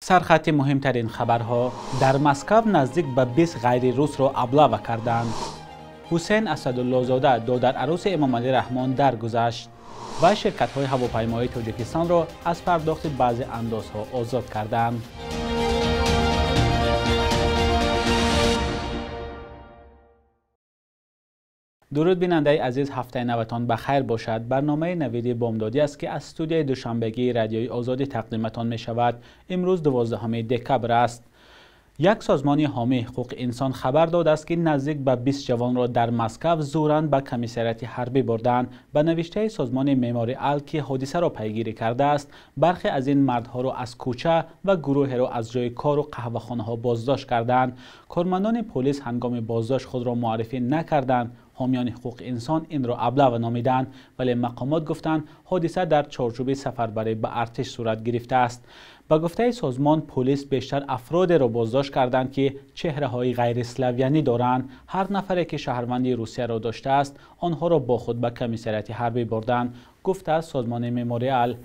سرخط مهمترین خبرها: در مسکو نزدیک به 20 غیر روس را ابلاغ کردند. حسین اسدالله زاده دادر عروس امام علی رحمان درگذشت و شرکت‌های هواپیمایی تاجیکستان را از پرداخت بعضی اندازها آزاد کردند. درود بیننده عزیز، هفته نوتان بخیر باشد. برنامه نوید بامدادی است که از استودیوی دوشنبگی رادیوی آزادی تقدیمتان می شود. امروز 12 دکبر است. یک سازمان حامی حقوق انسان خبر داده است که نزدیک به 20 جوان را در مسکو زوراً به کمیسریات حربی بردند. به نوشته سازمان مموریال که حادثه را پیگیری کرده است، برخی از این مردها را از کوچه و گروهی را از جای کار و قهوه‌خانه ها بازداشت کردند. کارمندان پلیس هنگام بازداشت خود را معرفی نکردند. حامیان حقوق انسان این را ابلاغ نامیدند، ولی مقامات گفتند حادثه در چارچوب سفربری به ارتش صورت گرفته است. با گفته سازمان، پلیس بیشتر افراد را بازداشت کردند که چهره‌های غیر اسلاویانی دارند. هر نفری که شهروندی روسیه را داشته است، آنها را با خود به کمیسریات حربی بردند، گفته سازمان مموریال.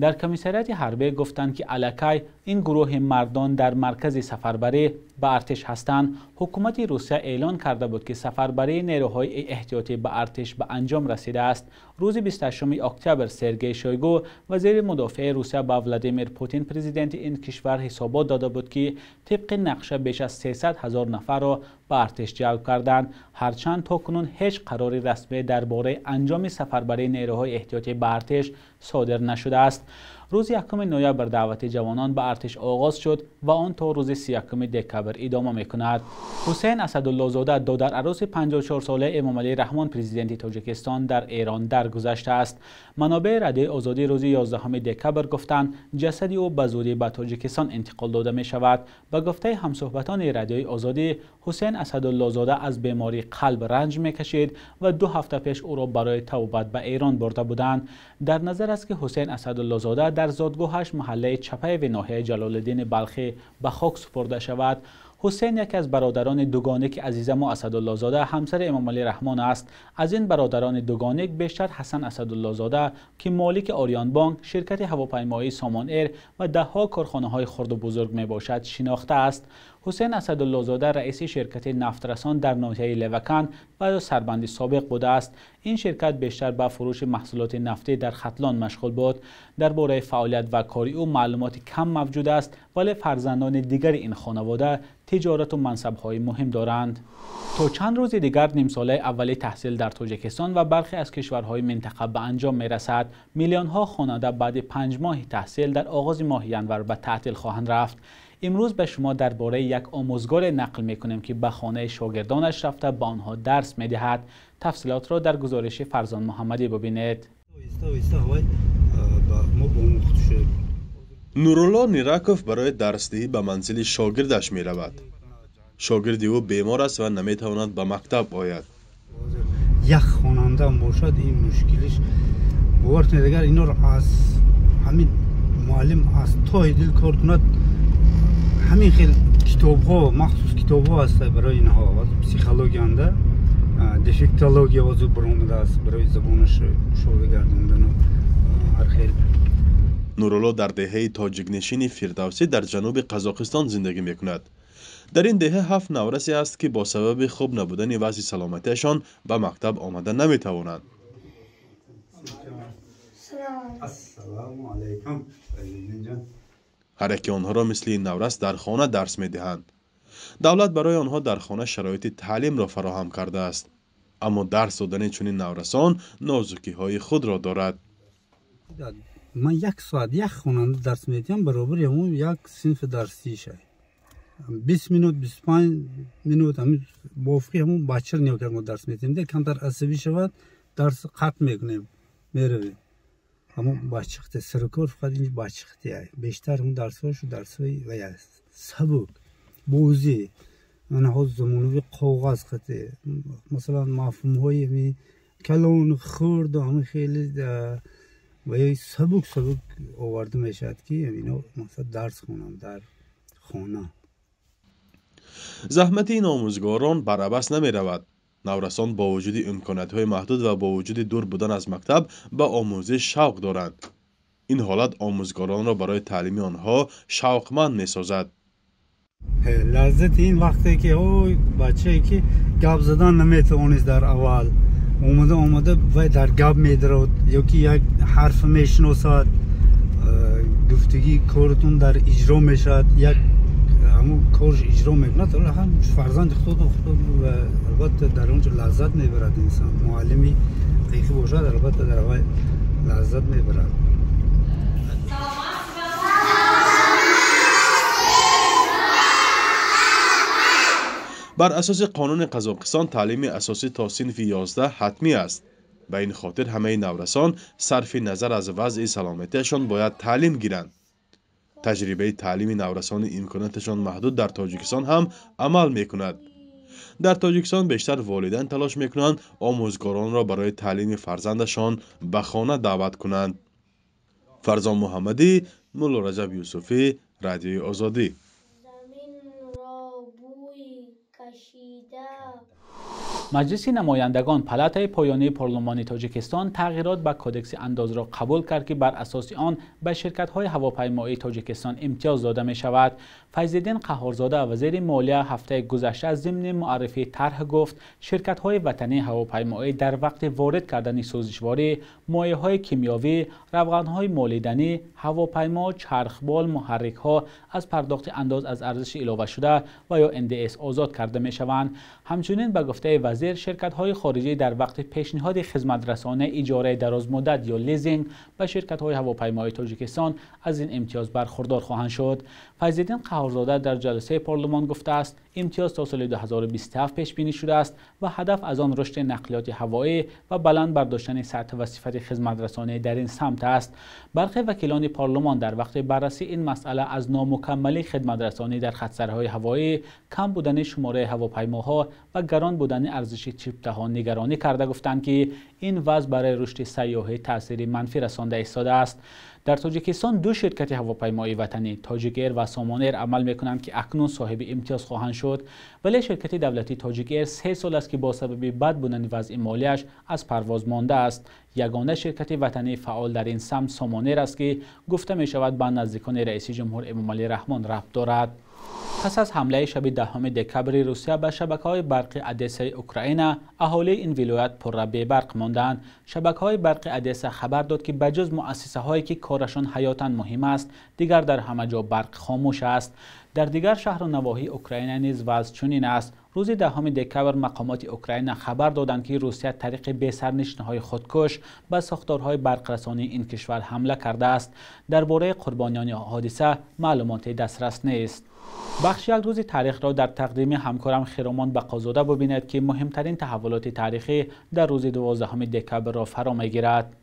در کمیسریات حربی گفتند که الکی این گروه مردان در مرکز سفربری به ارتش هستند. حکومت روسیه اعلان کرده بود که سفربری نیروهای احتیاطی به ارتش به انجام رسیده است. روز 28 اکتبر سرگئی شویگو وزیر مدافع روسیه با ولادیمیر پوتین پرزیدنت این کشور حسابات داده بود که طبق نقشه بیش از 300,000 نفر را به ارتش جلب کردند، هرچند تاکنون هیچ قراری رسمی درباره انجام سفربری نیروهای احتیاطی به ارتش صادر نشده است. روز 1 نوامبر دعوت جوانان به ارتش آغاز شد و آن تا روز 31 دکبر ادامه می‌کند. حسین اسدالله زاده دادر عروس 54 ساله امام علی رحمان پرزیدنت تاجیکستان در ایران درگذشته است. منابع رادیوی آزادی روز 11 دکبر گفتند جسد او به زودی به تاجیکستان انتقال داده می شود. به گفته همصحبتان رادیوی آزادی، حسین اسدالله زاده از بیماری قلب رنج می‌کشید و 2 هفته پیش او را برای توبت به ایران برده بودند. در نظر است که حسین اسدالله زاده در زادگاهش محله چپه و ناحیه جلال الدین بلخی به خاک سپرده شود. حسین یکی از برادران دوگانه عزیز ما اسدالله زاده همسر امام علی رحمان است. از این برادران دوگانه بیشتر حسن اسدالله زاده که مالک آریان بانک، شرکت هواپیمایی سامان ایر و دهها کارخانه‌های خرد و بزرگ می باشد شناخته است. حسین اسدالله زاده رئیس شرکت نفترسان در ناحیه لوکن و سربند سابق بوده است. این شرکت بیشتر به فروش محصولات نفتی در ختلان مشغول بود. درباره فعالیت و کاری او معلومات کم موجود است، ولی فرزندان دیگر این خانواده تجارت و منصب‌های مهم دارند. تا چند روز دیگر نیم ساله اولی تحصیل در تاجیکستان و برخی از کشورهای منطقه به انجام می‌رسد. میلیون‌ها خواننده بعد 5 ماه تحصیل در آغاز ماه ینور به تعطیل خواهند رفت. امروز به شما درباره یک آموزگار نقل می‌کنیم که به خانه شاگردانش رفته به آنها درس می‌دهد. تفصیلات را در گزارش فرزان محمدی ببینید. نورالله نیراکوف برای درسدهی به منزل شاگردش می رود. شاگرد او بیمار است و نمی تواند به مکتب آید. یک خواننده هم باشد این مشکلش باور کنید اگر اینا را از همین معلم از تای دل کار کند، همین خیلی کتاب ها مخصوص کتاب ها است برای اینها پسیخولوژی انده دیفکتولوژی وضو برآمده است برای زبانش شوره گرداندن هر خیلی. نورالله در دهه تاجیک نشین فردوسی در جنوب قزاقستان زندگی میکند. در این دهه 7 نورسی است که با سبب خوب نبودن وضع سلامتیشان به مکتب آمده نمیتوانند. السلام علیکم. هر یک آنها را مثل این نورس در خانه درس میدهند. دولت برای آنها در خانه شرایط تعلیم را فراهم کرده است، اما درس دادن چنین نورسان نازکی های خود را دارد. من 1 ساعت یک خواننده درس میدم برابر همون یک صنف درسی شه. 20 minut 25 minut همین بافقی همون بچه نیا که ما درس میدیم ده کمتر عصبی شود درس قطع میکنیم میرویم. همون بچه سرکار فقط این بچه بیشتر اون درساشو درسای و سبک بوزی آنها زمانوی کاغذ خطه مثلا مفهوم های می کلان خرد و همه خیلی و یه سبک آورده میشد که اینا مثلا درس خونم در خانه. زحمت این آموزگاران برعبس نمی رود. نورسان با وجود امکانات های محدود و با وجود دور بودن از مکتب به آموزش شوق دارند. این حالت آموزگاران را برای تعلیم آنها شوقمند می‌سازد. لذت این وقتی که بچه‌ای که گپ زدن نمیتونست در اول اومده و در گپ میدرد یا که یک حرف میشناسد، گفتگی کارتون در اجرا میشد، یک همون کارش اجرا میکند، هم فرزند خود و البته در اونجا لذت میبرد. انسان معلمی حقیقی باشد البته در اول لذت میبرد. بر اساس قانون قزاقستان تعلیم اساسی تا صنف 11 حتمی است. به این خاطر همه نورسان صرف نظر از وضع سلامتیشان باید تعلیم گیرند. تجربه تعلیم نورسان امکاناتشان محدود در تاجیکستان هم عمل میکند. در تاجیکستان بیشتر والدین تلاش میکنند آموزگاران را برای تعلیم فرزندشان به خانه دعوت کنند. فرزان محمدی، مولا رجب یوسفی، رادیوی آزادی. مجلس نمایندگان پلاتای پایانی پارلمانی تاجیکستان تغییرات به کدکس انداز را قبول کرد که بر اساس آن به شرکت‌های هواپیمایی تاجیکستان امتیاز داده می شود. فیض‌الدین قهارزاده وزیر مالیه هفته گذشته ضمن معرفی طرح گفت شرکت‌های وطنی هواپیمایی در وقت وارد کردن سوزشواری، مایع‌های کیمیاوی، روغن‌های مالیدنی، هواپیما، چرخبال، محرک‌ها از پرداخت انداز از ارزش علاوه شده و یا NDS آزاد کرده می شوند. همچنین به گفته وزیر شرکت‌های خارجی در وقت پیشنهاد خدمت رسانه اجاره دراز مدت یا لیزینگ به شرکت‌های هواپیمایی تاجیکستان از این امتیاز برخوردار خواهند شد. فیض‌الدین قهارزاده در جلسه پارلمان گفته است امتیاز تا سال 2027 پیش بینی شده است و هدف از آن رشد نقلیات هوایی و بلند برداشتن سطح و صفت خدمت رسانه در این سمت است. برخی وکیلان پارلمان در وقت بررسی این مسئله از نامکملی خدمت رسانی در خط‌سرهای هوایی، کم بودن شماره هواپیماها و گران بودن ارزش چیپ‌ها نگرانی کرده گفتند که این وضع برای رشد سیاحی تأثیر منفی رسانده ایستاده است. در تاجیکستان دو شرکت هواپیمایی وطنی تاجیک ایر و سامان ایر عمل می‌کنند که اکنون صاحب امتیاز خواهند شد، ولی شرکت دولتی تاجیک ایر 3 سال است که با سبب بد بودن وضع مالیش از پرواز مانده است. یگانه شرکت وطنی فعال در این سمت سامان ایر است که گفته می شود به نزدیکان رئیس جمهور امامعلی رحمان ربط دارد. پس از حمله شب 10 دکبر روسیه به شبکه‌های برق ادسا اوکراین، اهالی این ولایت پر بی برق ماندند. شبکه‌های برق ادسا خبر داد که بجز مؤسسه‌هایی که کارشان حیاتاً مهم است، دیگر در همه جا برق خاموش است. در دیگر شهر و نواحی اوکراین نیز وضع چنین است. روز 10 دکبر مقامات اوکراین خبر دادند که روسیه طریق بی سرنشین‌های خودکش به ساختارهای برقرسانی این کشور حمله کرده است. درباره قربانیان حادثه معلومات دسترس نیست. بخش یک روز تاریخ را در تقدیم همکارم خیرامان بقازاده ببینید که مهمترین تحولات تاریخی در روز 12 دکبر را فرا می‌گیرد.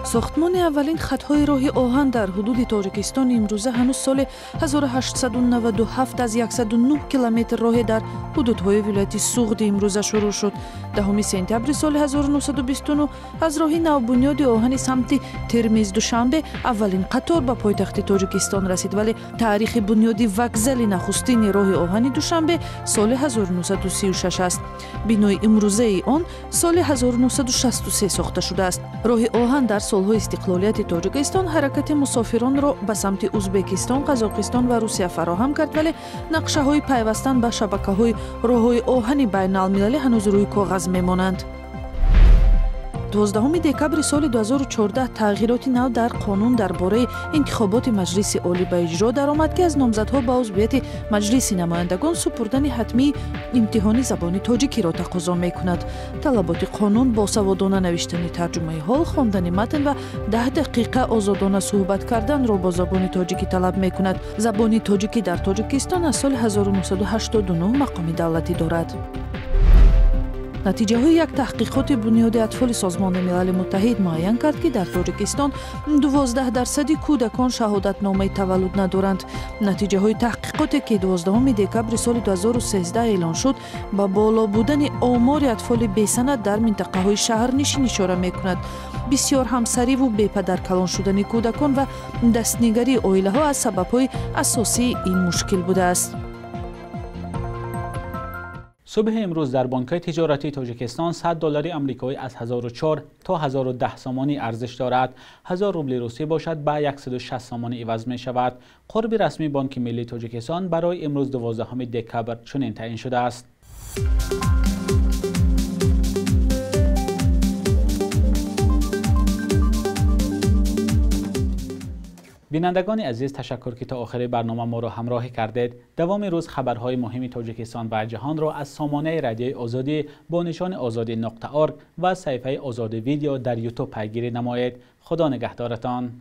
ساختمان اولین خطهای راه آهن در حدود تاجیکستان امروزه هنوز سال 1897 از 109 کیلومتر راه در حدودهای ولایت سوغد امروزه شروع شد. 10 سپتامبر سال 1929 از راه نوبنیاد آهن سمت ترمیز دوشنبه اولین قطار به پایتخت تاجیکستان رسید، ولی تاریخ بنیاد وکزل نخستین راه آهن دوشنبه سال 1936 است. بنای امروزه آن سال 1963 ساخته شده است. راه آهن در سالهای استقلالیت تاجیکستان حرکت مسافران را به سمت ازبکستان، قزاقستان و روسیه فراهم کرد، ولی نقشه های پیوستن به شبکه های راههای آهن بین المللی هنوز روی کاغذ میمانند. 12 دکبر سال 2014 تغییرات نو در قانون درباره انتخابات مجلس عالی به اجرا درآمد که از نامزدها به عضویت مجلس نمایندگان سپردن حتمی امتحان زبان تاجیکی را تقاضا می‌کند. طلبات قانون با سوادانه نوشتن ترجمه حال، خواندن متن و 10 دقیقه آزادانه صحبت کردن را با زبان تاجیکی طلب می‌کند. زبان تاجیکی در تاجیکستان از سال 1989 مقام دولتی دارد. نتیجه های یک تحقیقات بنیاد اطفال سازمان ملل متحد معین کرد که در تاجیکستان 12% کودکان شهادت نامه تولد ندارند. نتیجه های تحقیقاتی که 12 دکبر سال 2013 اعلان شد با بالا بودن آمار اطفال بی سند در منطقه های شهرنشین اشاره می کند. بسیار همسری و بی پدر کلان شدن کودکان و دستنگری عائله ها از سبب های اساسی این مشکل بوده است. صبح امروز در بانک‌های تجارتی تاجیکستان 100 دلار آمریکایی از 1004 تا 1010 سامانی ارزش دارد. 1000 روبل روسیه باشد به 160 سامانی عوض می شود. قرب رسمی بانک ملی تاجیکستان برای امروز 12 دکبر چنین تعیین شده است. بینندگان عزیز، تشکر که تا آخر برنامه ما را همراهی کردید. دوام روز خبرهای مهم تاجیکستان و جهان را از سامانه رادیوی آزادی با نشان آزادی.org و صفحه آزادی ویدیو در یوتیوب پیگیری نمایید. خدا نگهدارتان.